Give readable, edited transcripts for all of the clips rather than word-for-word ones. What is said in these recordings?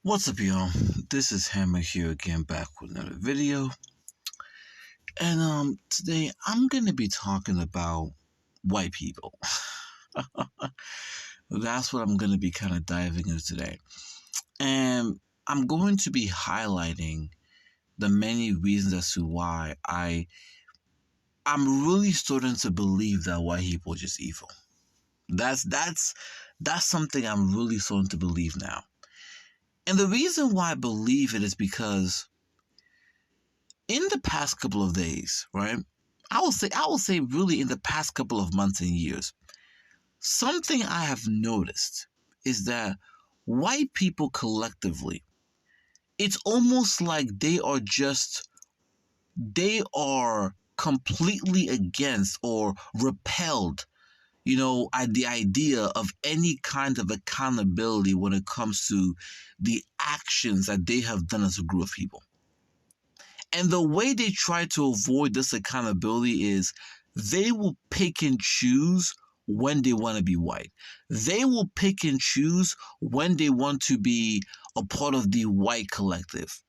What's up, y'all? This is Hammer here again, back with another video. And today I'm gonna be talking about white people. That's what I'm gonna be kind of diving into today. And I'm going to be highlighting the many reasons as to why I'm really starting to believe that white people are just evil. That's something I'm really starting to believe now. And the reason why I believe it is because in the past couple of days, right? I will say really in the past couple of months and years, something I have noticed is that white people collectively, it's almost like they are completely against or repelled, at the idea of any kind of accountability when it comes to the actions that they have done as a group of people. And the way they try to avoid this accountability is they will pick and choose when they want to be white. They will pick and choose when they want to be a part of the white collective.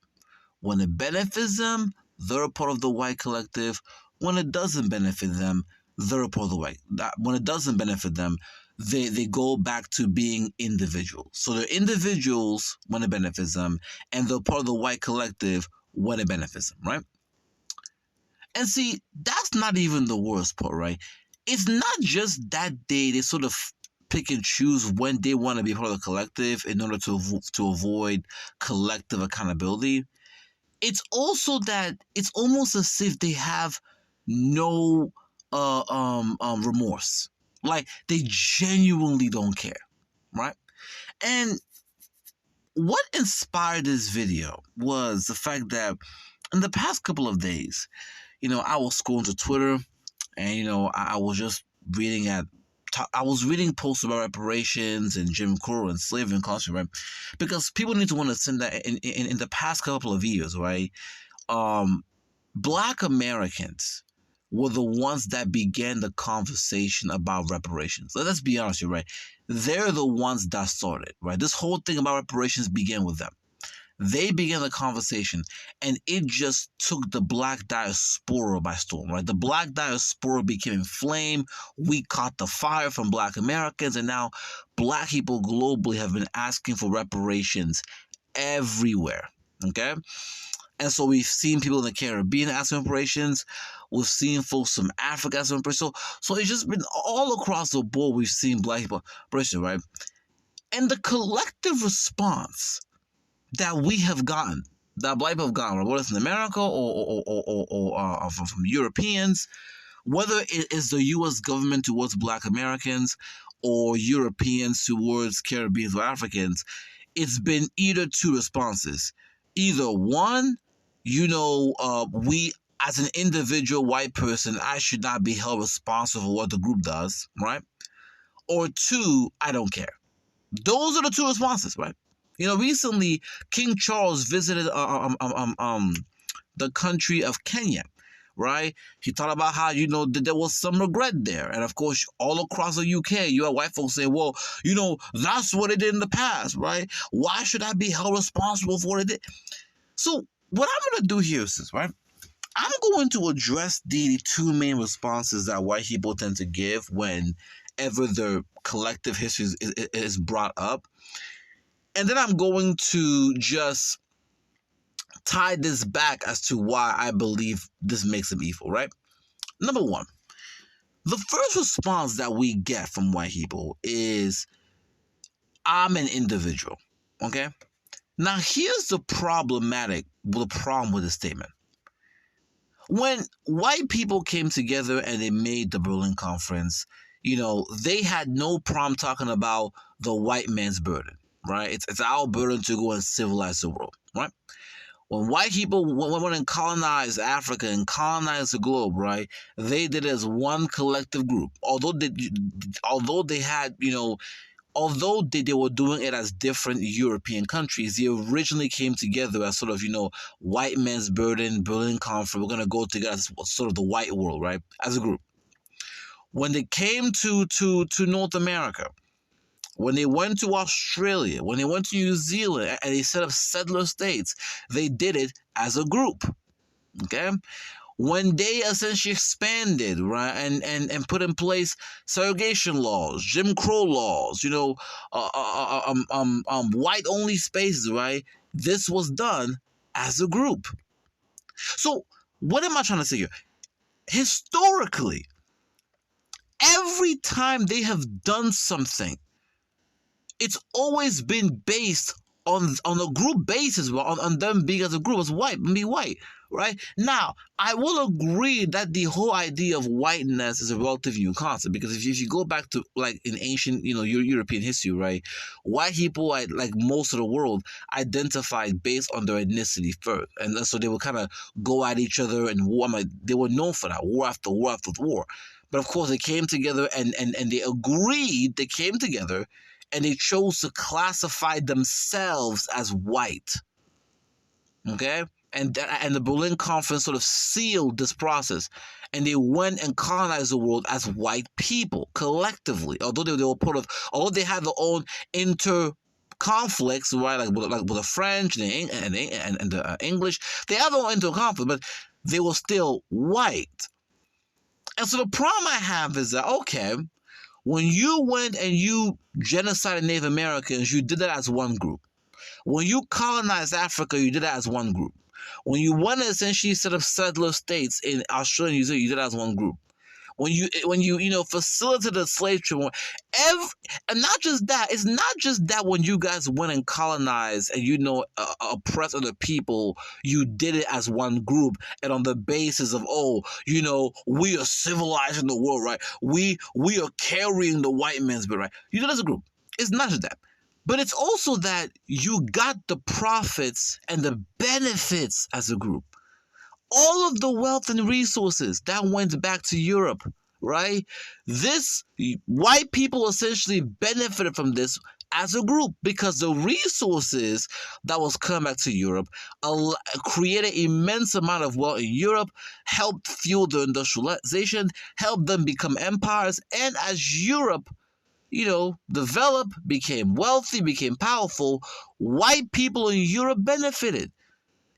When it benefits them, they're a part of the white collective. When it doesn't benefit them, they're a part of the white. When it doesn't benefit them, they go back to being individuals. So they're individuals when it benefits them, and they're part of the white collective when it benefits them, right? And see, that's not even the worst part, right? It's not just that they sort of pick and choose when they want to be part of the collective in order to avoid collective accountability. It's also that it's almost as if they have no remorse. Like they genuinely don't care, right? And what inspired this video was the fact that in the past couple of days, I was scrolling to Twitter, and I was just I was reading posts about reparations and Jim Crow and slavery and culture, right? Because people need to understand that in the past couple of years, right, Black Americans were the ones that began the conversation about reparations. Let's be honest here, right? They're the ones that started, right? This whole thing about reparations began with them. They began the conversation, and it just took the Black diaspora by storm, right? The Black diaspora became inflamed. We caught the fire from Black Americans, and now Black people globally have been asking for reparations everywhere, okay? And so we've seen people in the Caribbean asking for reparations. We've seen folks from Africa asking for reparations. So it's just been all across the board. We've seen Black people reparations, right? And the collective response that we have gotten, that Black people have gotten, whether it's in America or from Europeans, whether it is the U.S. government towards Black Americans or Europeans towards Caribbeans or Africans, it's been either two responses. Either one, we as an individual white person, I should not be held responsible for what the group does, right? Or two, I don't care. Those are the two responses, right? Recently, King Charles visited the country of Kenya, right? He thought about how, that there was some regret there. And of course, all across the UK, you have white folks saying, well, that's what it did in the past, right? Why should I be held responsible for what it did? So what I'm going to do here is this, right? I'm going to address the two main responses that white people tend to give whenever their collective history is brought up. And then I'm going to just tie this back as to why I believe this makes them evil, right? Number one, the first response that we get from white people is, I'm an individual, okay? Now, here's the problem with the statement. When white people came together and they made the Berlin Conference, they had no problem talking about the white man's burden, right? It's our burden to go and civilize the world, right? When white people went and colonized Africa and colonized the globe, right, they did it as one collective group. Although they were doing it as different European countries, they originally came together as sort of, white man's burden, Berlin Conference. We're going to go together as sort of the white world, right, as a group. When they came to North America, when they went to Australia, when they went to New Zealand, and they set up settler states, they did it as a group. Okay? When they essentially expanded, right, and put in place segregation laws, Jim Crow laws, white only spaces, right? This was done as a group. So what am I trying to say here? Historically, every time they have done something, it's always been based on a group basis, on them being as a group as white, right? Now, I will agree that the whole idea of whiteness is a relatively new concept, because if you go back to, like, in ancient, European history, right, white people, like most of the world, identified based on their ethnicity first, and so they would kind of go at each other and war. They were known for that, war after war after war. But of course, they came together and they agreed. They came together and they chose to classify themselves as white. Okay? And the Berlin Conference sort of sealed this process. And they went and colonized the world as white people, collectively. Although they were although they had their own conflicts, right? Like with the French and the English. They had their own conflict, but they were still white. And so the problem I have is that, okay, when you went and you genocided Native Americans, you did that as one group. When you colonized Africa, you did that as one group. When you went and essentially set up settler states in Australia and New Zealand, you did that as one group. When you facilitated slave trade, and not just that, it's not just that when you guys went and colonized and oppressed other people, you did it as one group and on the basis of, we are civilizing the world, right? We are carrying the white man's bill, right? You did it as a group. It's not just that. But it's also that you got the profits and the benefits as a group. All of the wealth and resources that went back to Europe, right? White people essentially benefited from this as a group, because the resources that was coming back to Europe created immense amount of wealth in Europe, helped fuel the industrialization, helped them become empires, and as Europe developed, became wealthy, became powerful, white people in Europe benefited.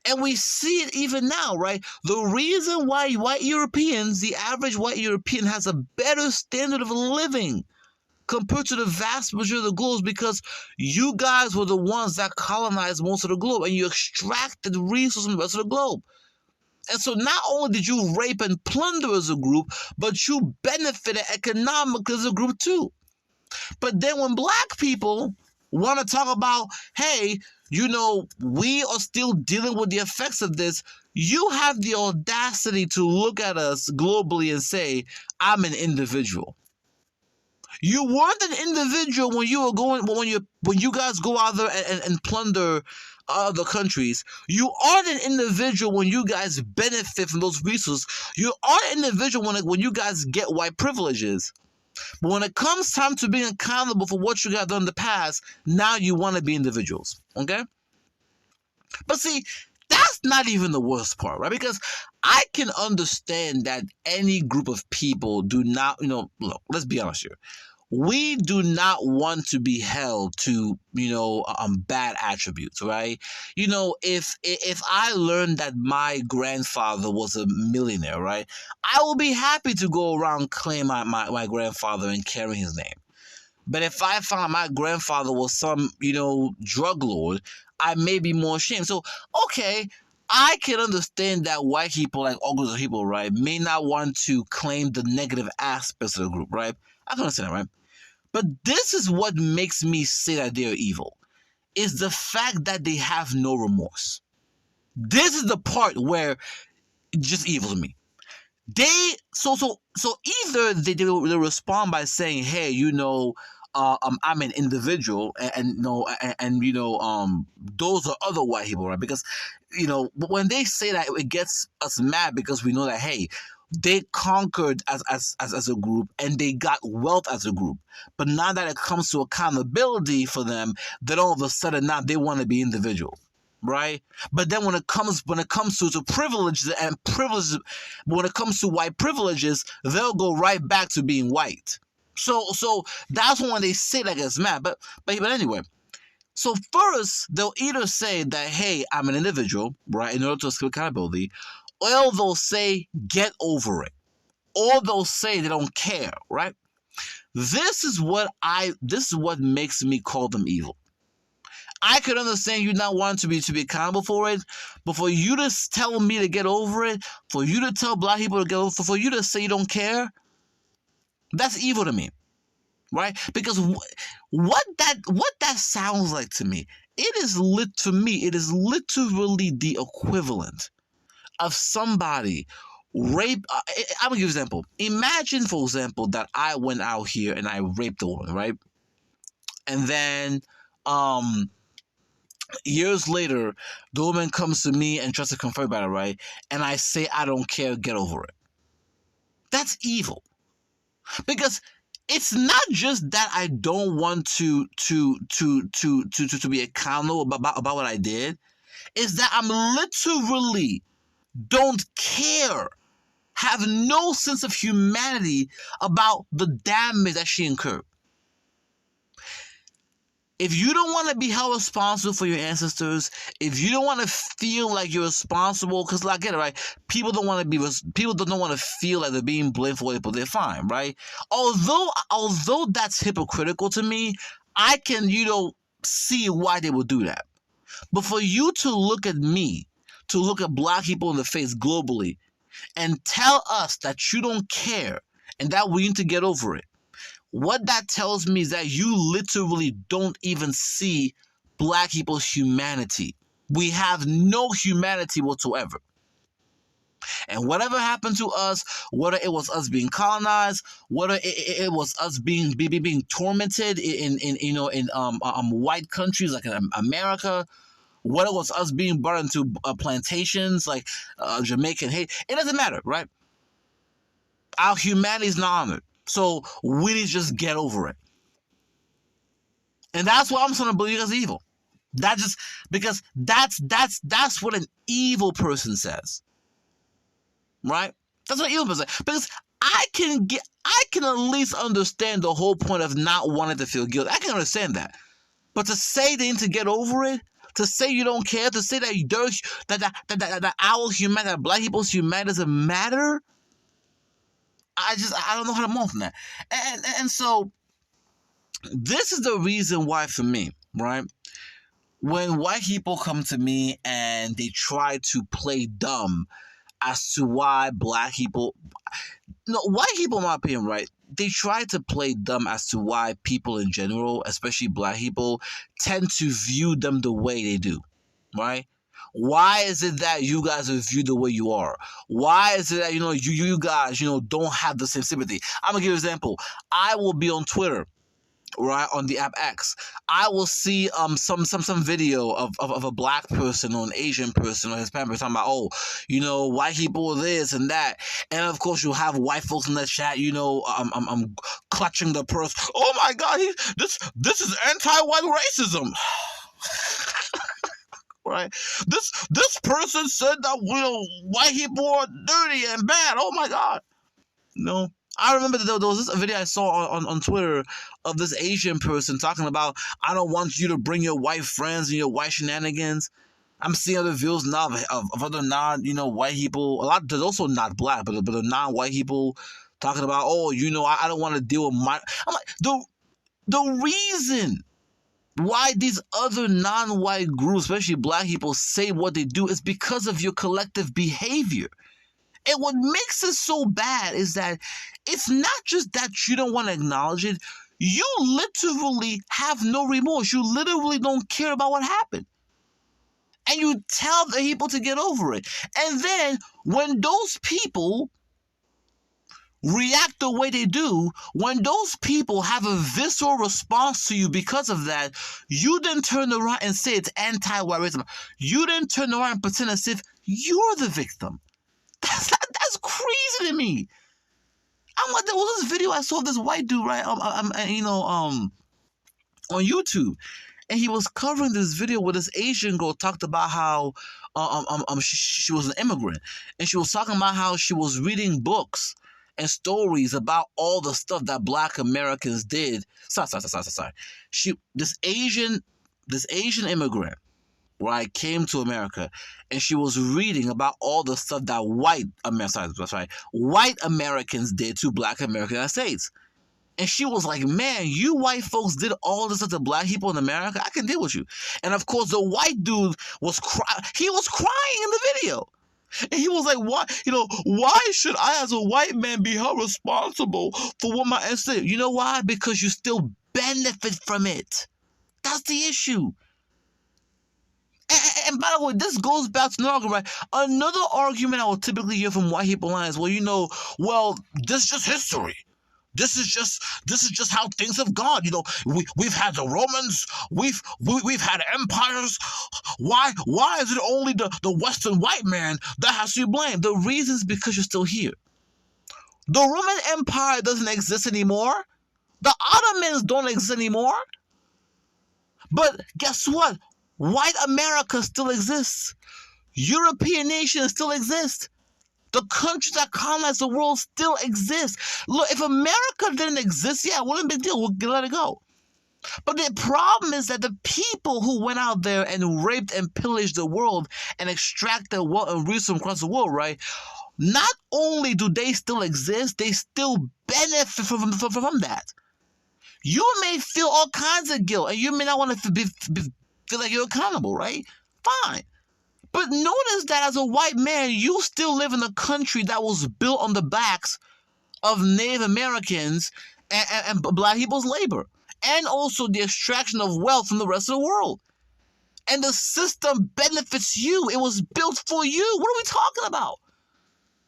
And we see it even now, right? The reason why the average white European has a better standard of living compared to the vast majority of the globe is because you guys were the ones that colonized most of the globe and you extracted resources from the rest of the globe. And so not only did you rape and plunder as a group, but you benefited economically as a group too. But then when black people want to talk about, hey, we are still dealing with the effects of this, you have the audacity to look at us globally and say, I'm an individual. You weren't an individual when you guys go out there and plunder other countries. You aren't an individual when you guys benefit from those resources. You aren't an individual when you guys get white privileges. But when it comes time to being accountable for what you got done in the past, now you want to be individuals, okay? But see, that's not even the worst part, right? Because I can understand that any group of people do not, look, let's be honest here. We do not want to be held to, bad attributes, right? If I learned that my grandfather was a millionaire, right, I will be happy to go around claim my grandfather and carry his name. But if I found my grandfather was some, drug lord, I may be more ashamed. So, okay, I can understand that white people, like all groups of people, right, may not want to claim the negative aspects of the group, right? I can understand that, right? But this is what makes me say that they're evil, is the fact that they have no remorse. This is the part where it's just evil to me. So either they respond by saying, hey, I'm an individual, and those are other white people, right? Because when they say that, it gets us mad because we know that, hey, they conquered as a group and they got wealth as a group. But now that it comes to accountability for them, then all of a sudden now they want to be individual, right? But then when it comes to privileges when it comes to white privileges, they'll go right back to being white. So that's when they say like it's mad. But anyway. So first, they'll either say that, hey, I'm an individual, right, in order to escape accountability, or they'll say, get over it. Or they'll say they don't care, right? This is what makes me call them evil. I could understand you not wanting to be accountable for it, but for you to tell me to get over it, for you to tell black people to get over it, for you to say you don't care, that's evil to me. Right? Because what that sounds like to me, it is literally the equivalent of somebody rape. I'm gonna give you an example. Imagine, for example, that I went out here and I raped a woman, right? And then, years later, the woman comes to me and tries to confront about it, right? And I say I don't care, get over it. That's evil. Because it's not just that I don't want to be accountable about what I did. It's that I'm literally don't care, have no sense of humanity about the damage that she incurred. If you don't want to be held responsible for your ancestors, if you don't want to feel like you're responsible, because I get it, right? People don't want to feel like they're being blamed for what they're fine, right? Although that's hypocritical to me, I can, see why they would do that. But for you to look at me, to look at black people in the face globally, and tell us that you don't care and that we need to get over it, what that tells me is that you literally don't even see black people's humanity. We have no humanity whatsoever. And whatever happened to us, whether it was us being colonized, whether it was us being tormented in white countries like in America, whether it was us being brought into plantations like Jamaica and Haiti, it doesn't matter, right? Our humanity is not honored. So we need to just get over it. And that's why I'm going to believe as evil. Because that's what an evil person says. Right? That's what an evil person says. Because I can at least understand the whole point of not wanting to feel guilty. I can understand that. But to say they need to get over it, to say you don't care, to say that our humanity, that black people's humanity doesn't matter, I don't know how to move from that. And so this is the reason why, for me, right? When white people come to me and they try to play dumb as to why black people, white people, in my opinion, right? They try to play dumb as to why people in general, especially black people, tend to view them the way they do, right? Why is it that you guys are viewed the way you are? Why is it that, you guys, don't have the same sympathy? I'm going to give you an example. I will be on Twitter, right, on the app X. I will see some video of a black person or an Asian person or Hispanic person talking about, white people this and that. And of course you'll have white folks in the chat, I'm clutching the purse. Oh my God, this is anti-white racism. Right? This person said that white people are dirty and bad. Oh my God. No. I remember that there was this video I saw on Twitter of this Asian person talking about, I don't want you to bring your white friends and your white shenanigans. I'm seeing other videos now of other white people. There's also not black, but the non-white people talking about, I don't want to deal with my. I'm like, the reason why these other non-white groups, especially black people, say what they do is because of your collective behavior. And what makes it so bad is that it's not just that you don't want to acknowledge it. You literally have no remorse. You literally don't care about what happened. And you tell the people to get over it. And then when those people react the way they do, when those people have a visceral response to you because of that, you then turn around and say it's anti-white racism. You then turn around and pretend as if you're the victim. That's crazy to me. I'm like, there was this video I saw of this white dude, right? On YouTube, and he was covering this video where this Asian girl talked about how she was an immigrant, and she was talking about how she was reading books, and stories about all the stuff that Black Americans did. Sorry. This Asian immigrant, right, came to America, and she was reading about all the stuff that white Americans did to Black Americans in the United States. And she was like, man, you white folks did all this stuff to Black people in America. I can deal with you. And of course, the white dude was crying. He was crying in the video. And he was like, why, why should I, as a white man, be held responsible for what my ancestors did? You know why? Because you still benefit from it. That's the issue. And by the way, this goes back to another argument. Another argument I will typically hear from white people is, well, this is just history. This is just how things have gone. We've had the Romans, we've had empires. Why is it only the Western white man that has to be blamed? The reason is because you're still here. The Roman Empire doesn't exist anymore. The Ottomans don't exist anymore. But guess what? White America still exists. European nations still exist. The countries that colonize the world still exist. Look, if America didn't exist, yeah, it wasn't a big deal. We'll let it go. But the problem is that the people who went out there and raped and pillaged the world and extracted wealth and resources across the world, right? Not only do they still exist, they still benefit from that. You may feel all kinds of guilt, and you may not want to feel like you're accountable, right? Fine. But notice that as a white man, you still live in a country that was built on the backs of Native Americans and Black people's labor, and also the extraction of wealth from the rest of the world. And the system benefits you. It was built for you. What are we talking about?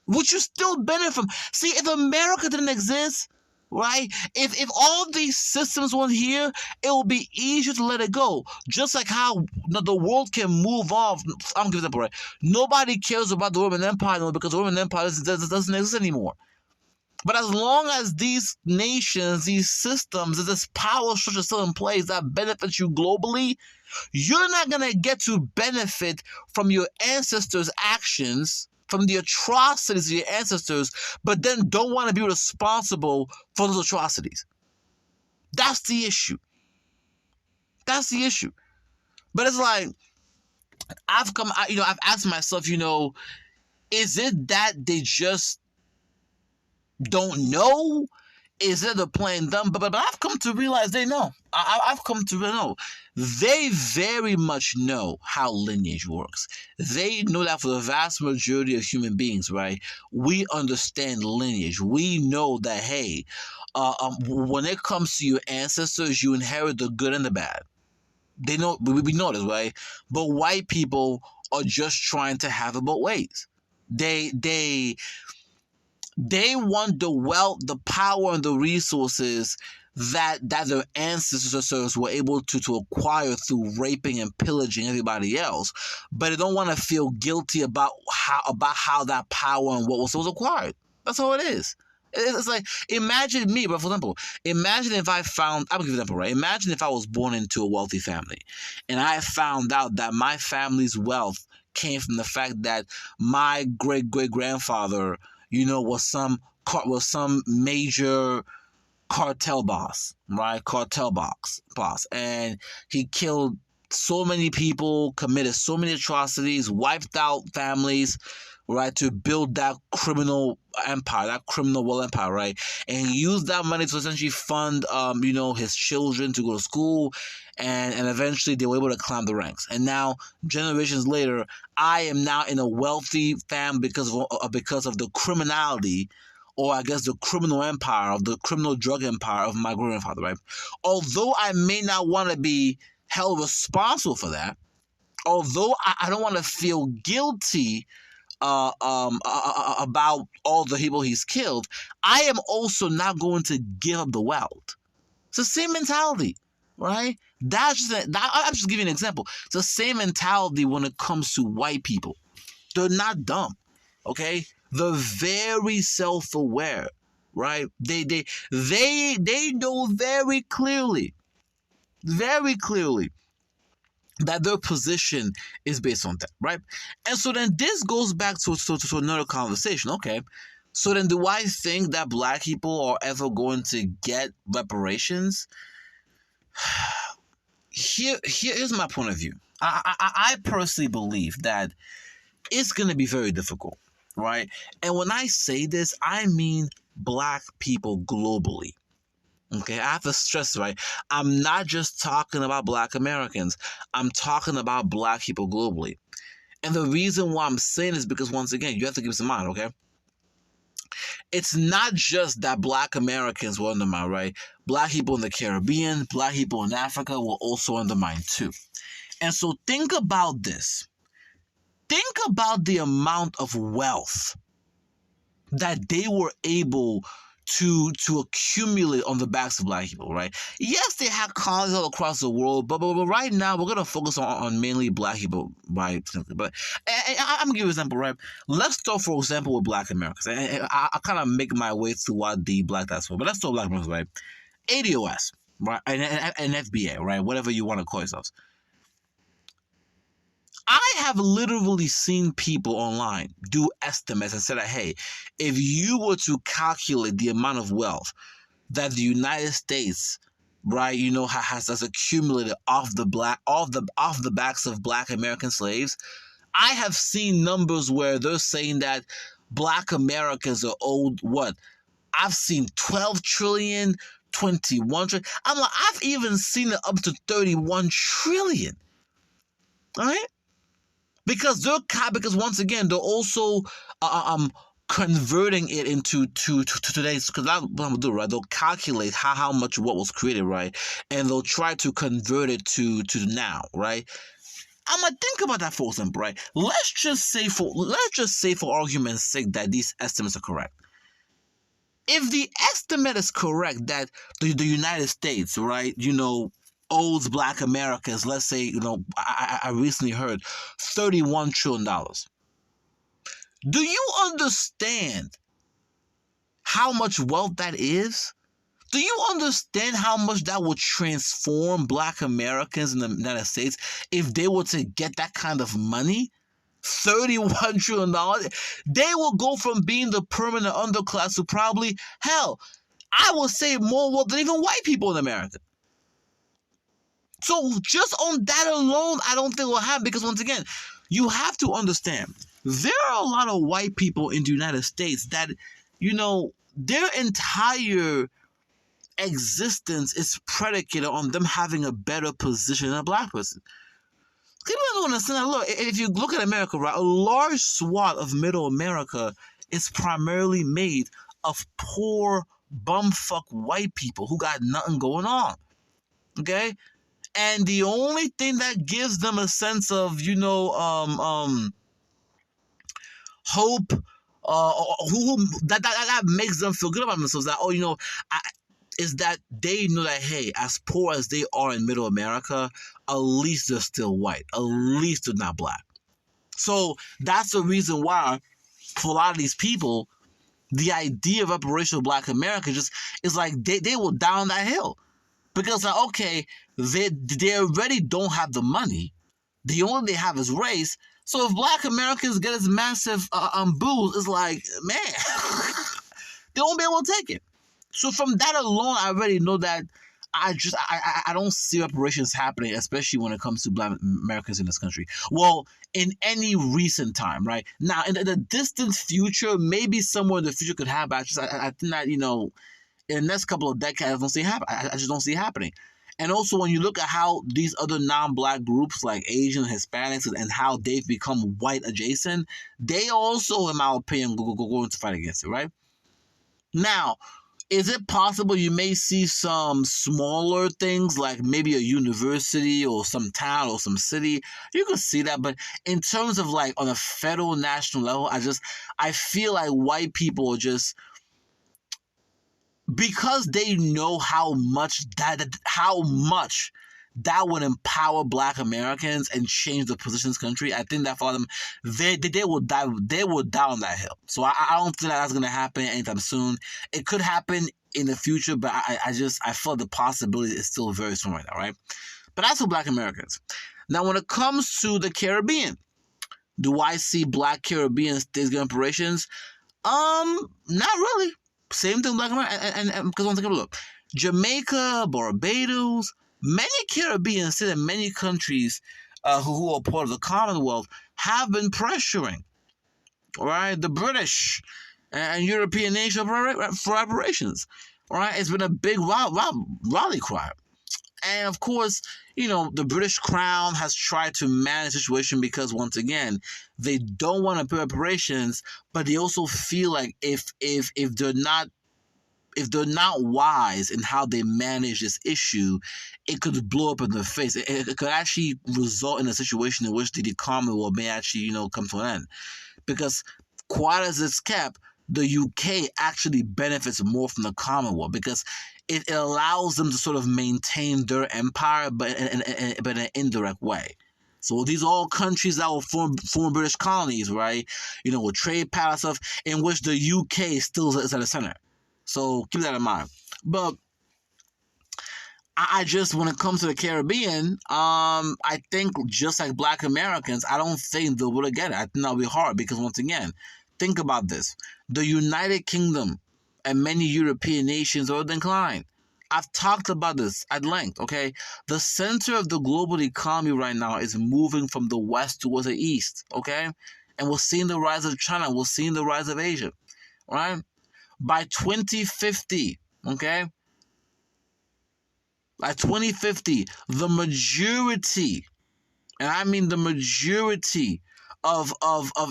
Would you still benefit from? See, if America didn't exist, right? If all these systems weren't here, it will be easier to let it go. Just like how the world can move off. I'm giving up, right? Nobody cares about the Roman Empire anymore because the Roman Empire doesn't exist anymore. But as long as these nations, these systems, this power structure still in place that benefits you globally, you're not going to get to benefit from your ancestors' actions, from the atrocities of your ancestors, but then don't want to be responsible for those atrocities. That's the issue. That's the issue. But it's like, I've asked myself, is it that they just don't know? Is it the plain dumb? But I've come to realize they know. I've come to know. They very much know how lineage works. They know that for the vast majority of human beings, right? We understand lineage. We know that, hey, when it comes to your ancestors, you inherit the good and the bad. They know, we know this, right? But white people are just trying to have it both ways. They want the wealth, the power, and the resources that their ancestors were able to acquire through raping and pillaging everybody else, but they don't want to feel guilty about how that power and what was acquired. That's all it is. It's like, imagine me, but for example, imagine if I'll give you an example, right? Imagine if I was born into a wealthy family, and I found out that my family's wealth came from the fact that my great-great-grandfather, was some major cartel boss, right? Cartel boss. And he killed so many people, committed so many atrocities, wiped out families, right, to build that criminal empire, that criminal world empire, right? And he used that money to essentially fund, his children to go to school, and eventually they were able to climb the ranks. And now, generations later, I am now in a wealthy family because of the criminality, or I guess the criminal empire, of the criminal drug empire of my grandfather, right? Although I may not want to be held responsible for that, although I don't want to feel guilty about all the people he's killed, I am also not going to give up the wealth. It's the same mentality, right? I'm just giving an example. It's the same mentality when it comes to white people. They're not dumb, okay? They're very self-aware, right? They know very clearly that their position is based on that, right? And so then this goes back to another conversation. Okay, So then, do I think that black people are ever going to get reparations? Here's my point of view. I personally believe that it's going to be very difficult, right? And when I say this, I mean black people globally. Okay, I have to stress, right? I'm not just talking about black Americans. I'm talking about black people globally. And the reason why I'm saying is because, once again, you have to keep this in mind, okay? It's not just that black Americans were undermined, right? Black people in the Caribbean, black people in Africa were also undermined too. And so think about this. Think about the amount of wealth that they were able to accumulate on the backs of black people, right? Yes, they had colonies all across the world, but right now we're gonna focus on mainly black people, right? But I'm gonna give you an example, right? Let's start, for example, with black Americans. I kind of make my way through what the black diaspora, but let's start with black Americans, right? ADOS, right? And FBA, right? Whatever you want to call yourselves. I have literally seen people online do estimates and say that, hey, if you were to calculate the amount of wealth that the United States, right, has accumulated off the backs of black American slaves, I have seen numbers where they're saying that black Americans are owed what? I've seen 12 trillion, 21 trillion. I'm like, I've even seen it up to 31 trillion. All right? Because once again, they're also converting it into to today's, because that's what I'm gonna do, right? They'll calculate how much what was created, right? And they'll try to convert it to now, right? I'm gonna think about that for example, right? Let's just say for argument's sake that these estimates are correct. If the estimate is correct that the United States, right, owes black Americans, let's say, I recently heard $31 trillion. Do you understand how much wealth that is? Do you understand how much that would transform black Americans in the United States if they were to get that kind of money? $31 trillion. They will go from being the permanent underclass to probably, hell, I will say more wealth than even white people in America. So just on that alone, I don't think it will happen, because once again, you have to understand, there are a lot of white people in the United States that, their entire existence is predicated on them having a better position than a black person. People don't understand that. Look, if you look at America, right, a large swath of middle America is primarily made of poor, bumfuck white people who got nothing going on. Okay? And the only thing that gives them a sense of, hope, that makes them feel good about themselves, that, is that they know that, hey, as poor as they are in middle America, at least they're still white. At least they're not black. So that's the reason why, for a lot of these people, the idea of reparations of black America just is like they will down that hill. Because, like, okay, they already don't have the money. The only they have is race. So if black Americans get this massive boost, it's like, man, they won't be able to take it. So from that alone, I already know that I don't see reparations happening, especially when it comes to black Americans in this country. Well, in any recent time, right? Now, in the distant future, maybe somewhere in the future could happen. I think that, in the next couple of decades, I don't see it happen. I just don't see it happening. And also, when you look at how these other non-black groups like Asian, Hispanics, and how they've become white adjacent, they also, in my opinion, going to fight against it, right? Now, is it possible you may see some smaller things like maybe a university or some town or some city? You could see that, but in terms of like on a federal, national level, I feel like white people are just, because they know how much that would empower black Americans and change the position of this country. I think that for them, they will die on that hill. So I don't think that's gonna happen anytime soon. It could happen in the future, but I feel the possibility is still very strong right now, right? But that's for black Americans. Now, when it comes to the Caribbean, do I see black Caribbean states getting reparations? Not really. Same thing, Black America, and because one thing, look, Jamaica, Barbados, many Caribbean states and many countries who are part of the Commonwealth have been pressuring, right, the British and European nations for reparations, right? It's been a big rally cry. And of course, the British Crown has tried to manage the situation because, once again, they don't want to pay reparations, but they also feel like if they're not wise in how they manage this issue, it could blow up in their face. It could actually result in a situation in which the Commonwealth may actually, come to an end. Because quiet as it's kept, the UK actually benefits more from the Commonwealth because it allows them to sort of maintain their empire, but in an indirect way. So these are all countries that were former British colonies, right? With trade power stuff, in which the UK still is at the center. So keep that in mind. But I just, when it comes to the Caribbean, I think just like Black Americans, I don't think they'll be able to get it. I think that'll be hard because, once again, think about this. The United Kingdom and many European nations are in decline. I've talked about this at length, okay? The center of the global economy right now is moving from the west towards the east, okay? And we're seeing the rise of China. We're seeing the rise of Asia, right? By 2050, okay? By 2050, the majority, and I mean the majority of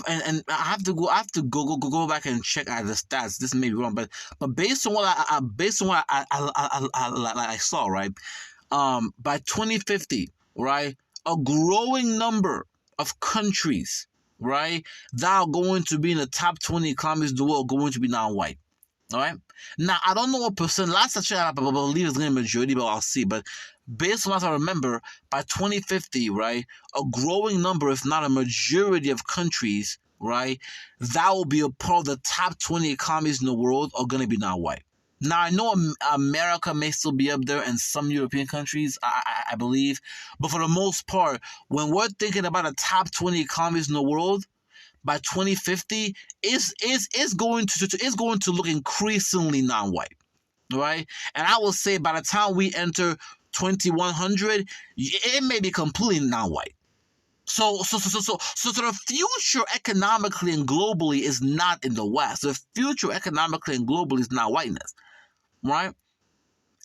and I have to go back and check out the stats. This may be wrong, but based on what I saw, right? By 2050, right, a growing number of countries, right, that are going to be in the top 20 economies of the world going to be non-white. All right. Now, I don't know what percent. Last I believe it's going to be majority, but I'll see. But based on what I remember, by 2050, right, a growing number, if not a majority of countries, right, that will be a part of the top 20 economies in the world are going to be non-white. Now, I know America may still be up there and some European countries, I believe. But for the most part, when we're thinking about the top 20 economies in the world, by 2050 is going to look increasingly non-white, right? And I will say by the time we enter 2100, it may be completely non-white. So the future economically and globally is not in the West. The future economically and globally is not whiteness, right?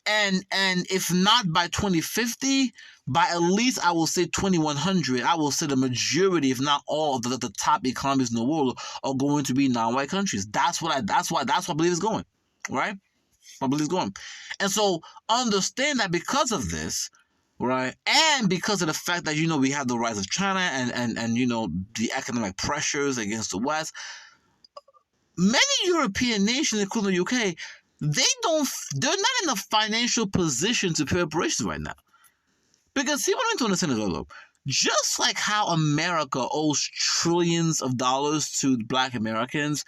And if not by 2050, by at least I will say 2100, I will say the majority, if not all, of the top economies in the world are going to be non-white countries. That's what I believe is going, right? I believe it's going, and so understand that because of this, right, and because of the fact that we have the rise of China and the economic pressures against the West, many European nations, including the UK, they're not in a financial position to pay reparations right now. Because see, what I need to understand is, look, just like how America owes trillions of dollars to Black Americans,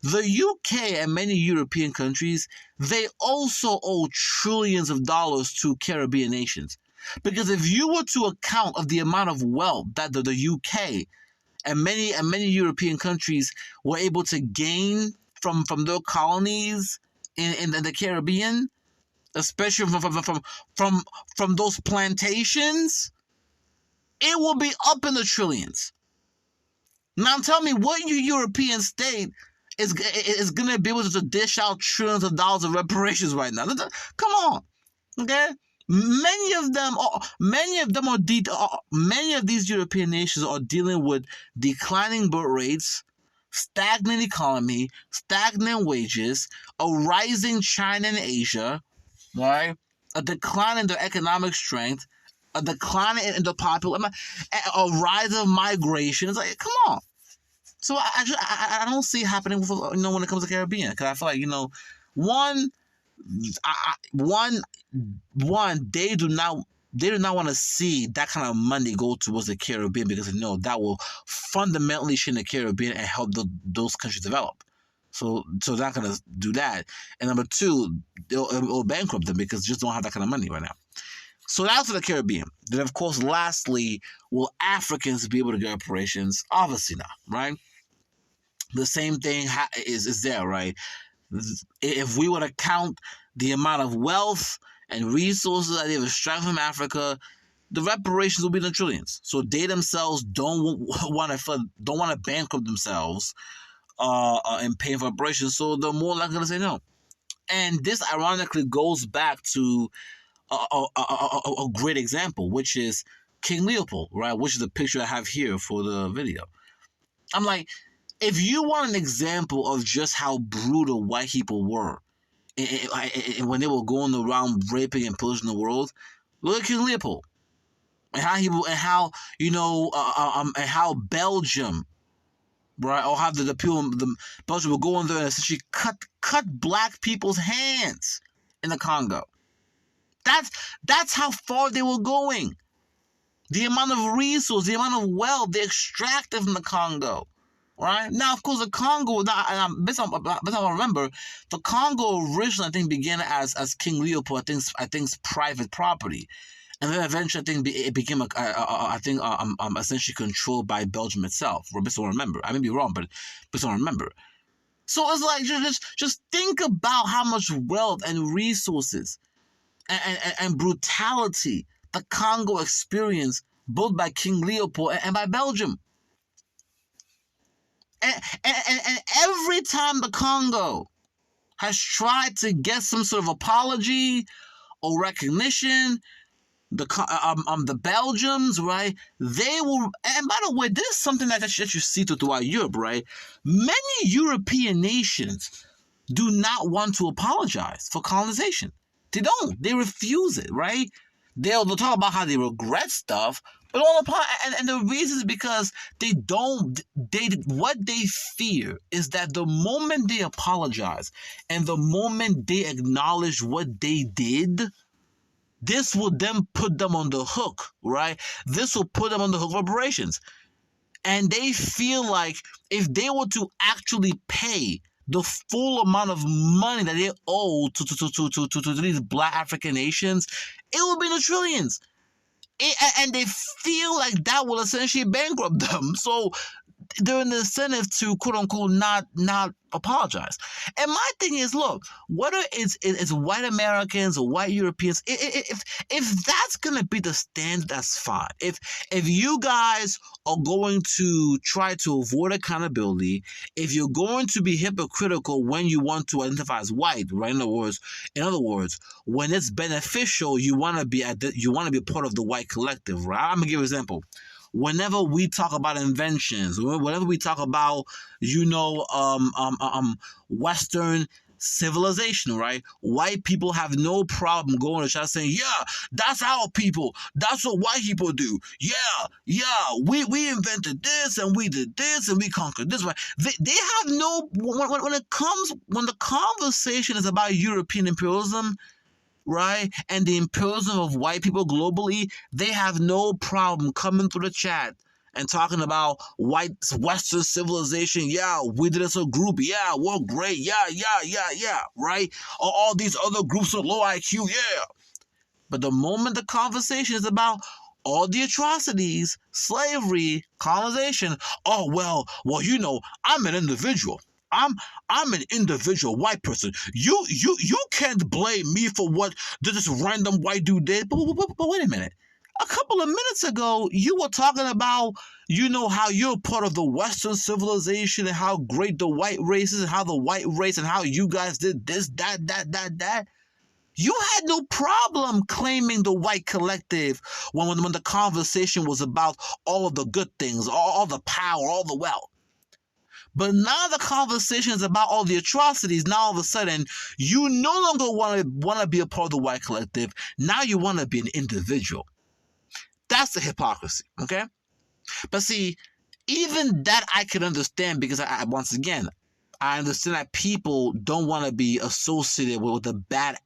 the UK and many European countries, they also owe trillions of dollars to Caribbean nations. Because if you were to account of the amount of wealth that the UK and many European countries were able to gain from their colonies in the Caribbean, especially from those plantations, it will be up in the trillions. Now tell me, what European state is going to be able to dish out trillions of dollars of reparations right now? Come on, okay? Many of these European nations are dealing with declining birth rates, stagnant economy, stagnant wages, a rising China and Asia, right? A decline in their economic strength, a decline in the population, a rise of migration. It's like, come on. So I don't see it happening with, when it comes to Caribbean, because I feel like one they do not want to see that kind of money go towards the Caribbean, because they know that will fundamentally change the Caribbean and help those countries develop. So they're not going to do that. And number two, it'll bankrupt them because they just don't have that kind of money right now. So that's for the Caribbean. Then, of course, lastly, will Africans be able to get reparations? Obviously not, right? The same thing is there, right? If we were to count the amount of wealth and resources that they've extracted from Africa, the reparations will be in the trillions. So they themselves don't want to bankrupt themselves in paying for reparations. So they're more likely to say no. And this ironically goes back to a great example, which is King Leopold, right? Which is the picture I have here for the video. I'm like, if you want an example of just how brutal white people were and when they were going around raping and pillaging the world, look at King Leopold and how and how Belgium, right, or how the people the Belgium were going there and essentially cut black people's hands in the Congo. That's how far they were going. The amount of resources, the amount of wealth they extracted from the Congo. Right? Now, of course, the Congo, based on what I remember, the Congo originally, I think, began as King Leopold, I think's private property. And then eventually, I think it became, essentially controlled by Belgium itself. Based on what I remember. I may be wrong, but based on what I remember. So it's like, just think about how much wealth and resources and brutality the Congo experienced, both by King Leopold and by Belgium. And every time the Congo has tried to get some sort of apology or recognition, the Belgians, right? They will. And by the way, this is something that you see throughout Europe, right? Many European nations do not want to apologize for colonization. They don't. They refuse it, right? They'll talk about how they regret stuff, but and the reason is because what they fear is that the moment they apologize and the moment they acknowledge what they did, this will then put them on the hook, right? This will put them on the hook for reparations. And they feel like if they were to actually pay the full amount of money that they owe to these black African nations, it will be in the trillions. And they feel like that will essentially bankrupt them. So they're in the incentive to, quote unquote, not apologize. And my thing is, look, whether it's white Americans or white Europeans, if that's gonna be the standard, that's fine. If you guys are going to try to avoid accountability, if you're going to be hypocritical when you want to identify as white, right? In other words, when it's beneficial, you want to be part of the white collective, right? I'm gonna give an example. Whenever we talk about inventions, whenever we talk about, Western civilization, right? White people have no problem going to try saying, yeah, that's our people. That's what white people do. Yeah, we invented this and we did this and we conquered this, right? They have no, when the conversation is about European imperialism, right, and the imperialism of white people globally, they have no problem coming through the chat and talking about white Western civilization. Yeah, we did it as a group. Yeah, we're great. Yeah, right? Or all these other groups of low IQ. Yeah. But the moment the conversation is about all the atrocities, slavery, colonization, oh, well, I'm an individual. I'm an individual white person. You can't blame me for what this random white dude did. But wait a minute. A couple of minutes ago, you were talking about, how you're part of the Western civilization and how great the white race is and how the white race and how you guys did this, that. You had no problem claiming the white collective when the conversation was about all of the good things, all the power, all the wealth. But now the conversation is about all the atrocities. Now all of a sudden, you no longer want to be a part of the white collective. Now you want to be an individual. That's the hypocrisy, okay? But see, even that I can understand because once again, I understand that people don't want to be associated with the bad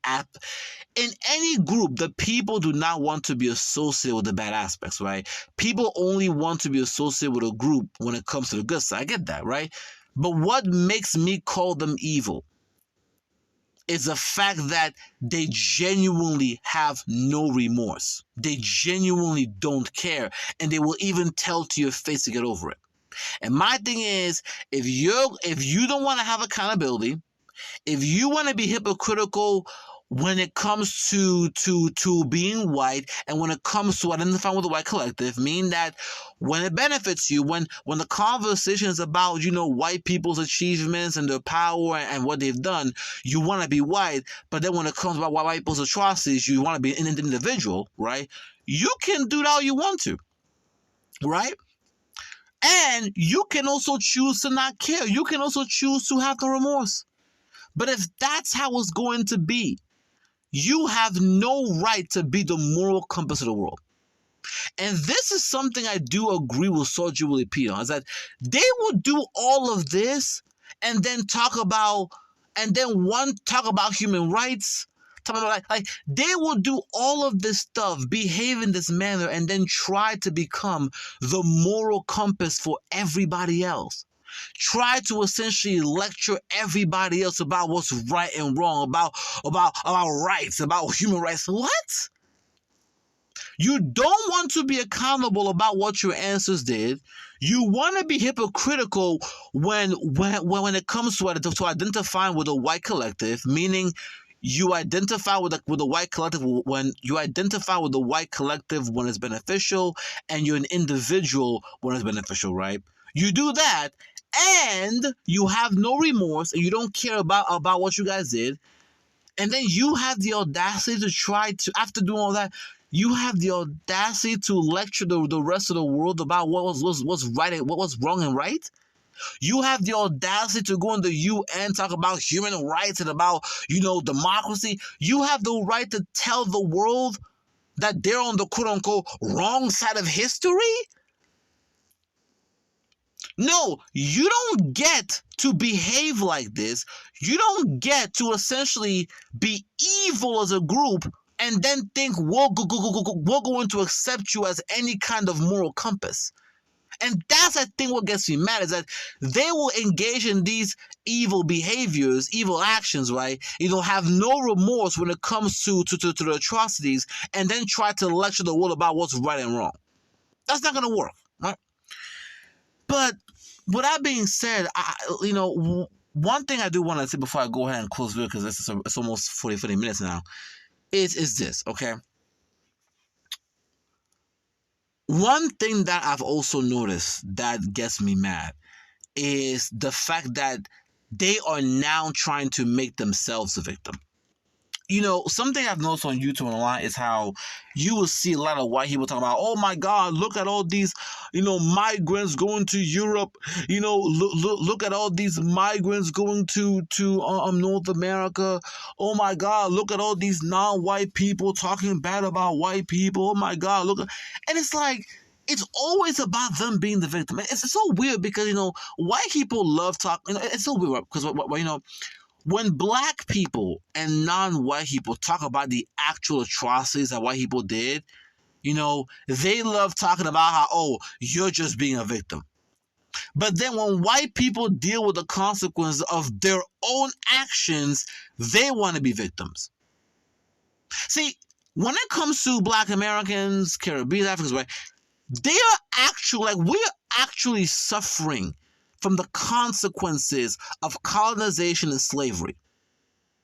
in any group. The people do not want to be associated with the bad aspects, right? People only want to be associated with a group when it comes to the good side. I get that, right? But what makes me call them evil is the fact that they genuinely have no remorse. They genuinely don't care, and they will even tell to your face to get over it. And my thing is, if you don't want to have accountability, if you want to be hypocritical when it comes to being white, and when it comes to identifying with the white collective, meaning that when it benefits you, when the conversation is about white people's achievements and their power and what they've done, you want to be white. But then when it comes about white people's atrocities, you want to be an individual, right? You can do that all you want to, right? And you can also choose to not care. You can also choose to have no remorse. But if that's how it's going to be, you have no right to be the moral compass of the world. And this is something I do agree with Soulja Willie P on, is that they will do all of this and then talk about human rights. Talk about like they will do all of this stuff, behave in this manner, and then try to become the moral compass for everybody else. Try to essentially lecture everybody else about what's right and wrong, about rights, about human rights. What? You don't want to be accountable about what your ancestors did. You want to be hypocritical when it comes to identifying with a white collective, meaning you identify with the white collective when you identify with the white collective when it's beneficial, and you're an individual when it's beneficial, right? You do that, and you have no remorse, and you don't care about what you guys did, and then you have the audacity to try to, after doing all that, you have the audacity to lecture the rest of the world about what's right and what was wrong and right. You have the audacity to go in the UN, talk about human rights and about, democracy. You have the right to tell the world that they're on the quote-unquote wrong side of history? No, you don't get to behave like this. You don't get to essentially be evil as a group and then think we're going to accept you as any kind of moral compass. And that's, I think, what gets me mad, is that they will engage in these evil behaviors, evil actions, right? Have no remorse when it comes to the atrocities, and then try to lecture the world about what's right and wrong. That's not going to work, right? But with that being said, one thing I do want to say before I go ahead and close the video, because it's almost 40 minutes now, is this, okay? One thing that I've also noticed that gets me mad is the fact that they are now trying to make themselves a victim. Something I've noticed on YouTube online is how you will see a lot of white people talking about, oh my God, look at all these, migrants going to Europe. Look at all these migrants going to North America. Oh my God, look at all these non-white people talking bad about white people. Oh my God, look. And it's like, it's always about them being the victim. It's so weird because, white people love talking. It's so weird because, when black people and non-white people talk about the actual atrocities that white people did, they love talking about how, oh, you're just being a victim. But then when white people deal with the consequences of their own actions, they want to be victims. See, when it comes to Black Americans, Caribbean, Africans, right, they are actually, we're actually suffering from the consequences of colonization and slavery.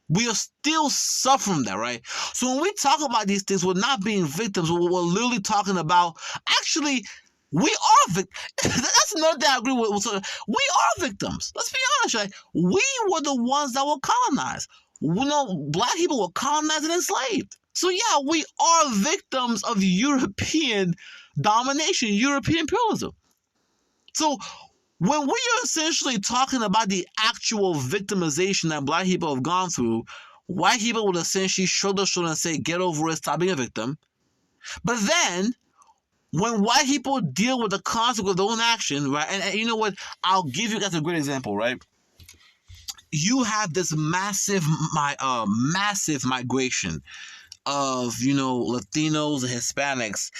We are still suffering that, right? So when we talk about these things, we're not being victims. We're literally talking about, actually, we are victims. That's another thing I agree with. We are victims. Let's be honest, right? We were the ones that were colonized. Black people were colonized and enslaved. So yeah, we are victims of European domination, European imperialism. So when we are essentially talking about the actual victimization that black people have gone through, white people would essentially shrug their shoulders and say, get over it, stop being a victim. But then, when white people deal with the consequence of their own action, right, and you know what, I'll give you guys a great example, right? You have this massive migration of, Latinos and Hispanics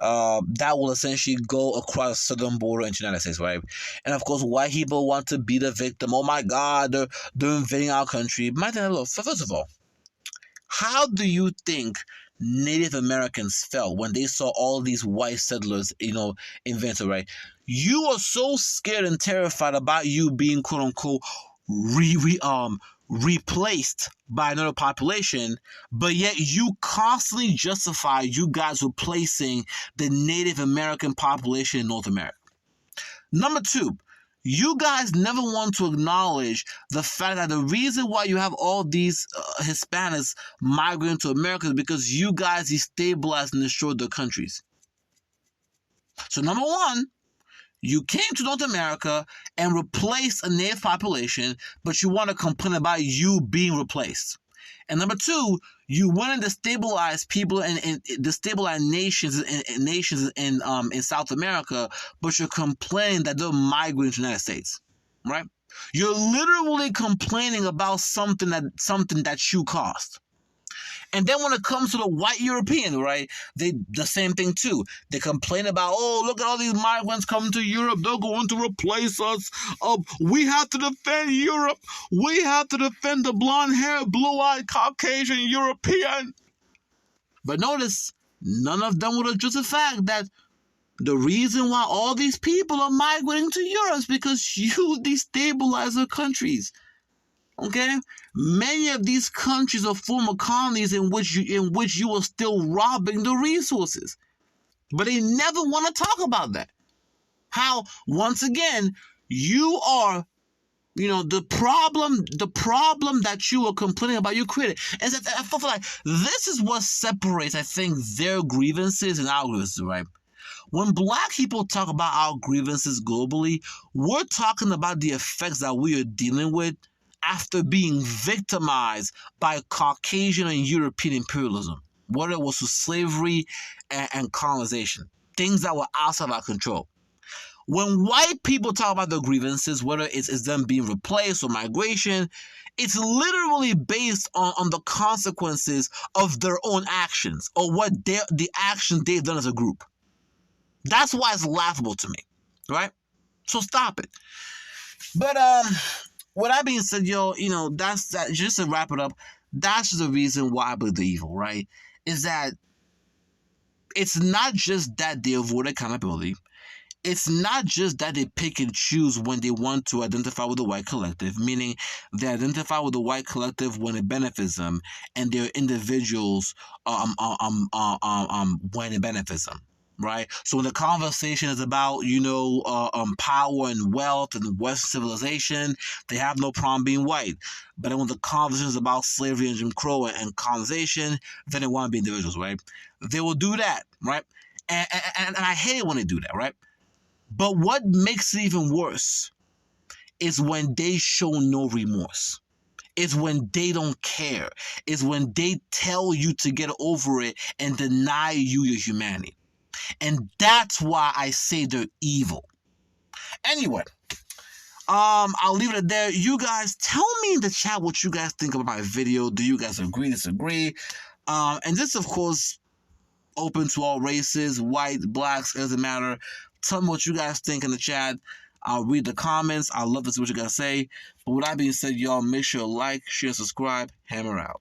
that will essentially go across the southern border into the United States, right? And of course, white people want to be the victim. Oh my God, they're invading our country. First of all, how do you think Native Americans felt when they saw all these white settlers, invented, right? You are so scared and terrified about you being quote unquote replaced by another population, but yet you constantly justify you guys replacing the Native American population in North America. Number two, you guys never want to acknowledge the fact that the reason why you have all these Hispanics migrating to America is because you guys destabilized and destroyed their countries. So number one, you came to North America and replaced a native population, but you want to complain about you being replaced. And number two, you want to destabilize people and destabilize nations in South America, but you're complaining that they're migrating to the United States, right? You're literally complaining about something that you caused. And then when it comes to the white European, right, the same thing too. They complain about, oh, look at all these migrants coming to Europe. They're going to replace us. We have to defend Europe. We have to defend the blonde-haired, blue-eyed, Caucasian European. But notice, none of them would address the fact that the reason why all these people are migrating to Europe is because you destabilize their countries. Okay, many of these countries are former colonies in which you are still robbing the resources, but they never want to talk about that. How once again you are, the problem that you are complaining about, you created. And I feel like this is what separates, I think, their grievances and our grievances, right? When black people talk about our grievances globally, we're talking about the effects that we are dealing with after being victimized by Caucasian and European imperialism, whether it was through slavery and colonization, things that were outside our control. When white people talk about their grievances, whether it's them being replaced or migration, it's literally based on the consequences of their own actions or the actions they've done as a group. That's why it's laughable to me, right? So stop it. But with that being said, that's that. Just to wrap it up, that's the reason why I believe the evil, right? Is that it's not just that they avoid accountability. It's not just that they pick and choose when they want to identify with the white collective, meaning they identify with the white collective when it benefits them, and they're individuals when it benefits them. Right? So when the conversation is about, power and wealth and Western civilization, they have no problem being white. But then when the conversation is about slavery and Jim Crow and colonization, then they want to be individuals, right? They will do that, right? And I hate it when they do that, right? But what makes it even worse is when they show no remorse. It's when they don't care. It's when they tell you to get over it and deny you your humanity. And that's why I say they're evil. Anyway, I'll leave it there. You guys, tell me in the chat what you guys think about my video. Do you guys agree, disagree? And this, of course, open to all races, white, blacks, it doesn't matter. Tell me what you guys think in the chat. I'll read the comments. I love to see what you guys say. But with that being said, y'all, make sure to like, share, subscribe. Hammer out.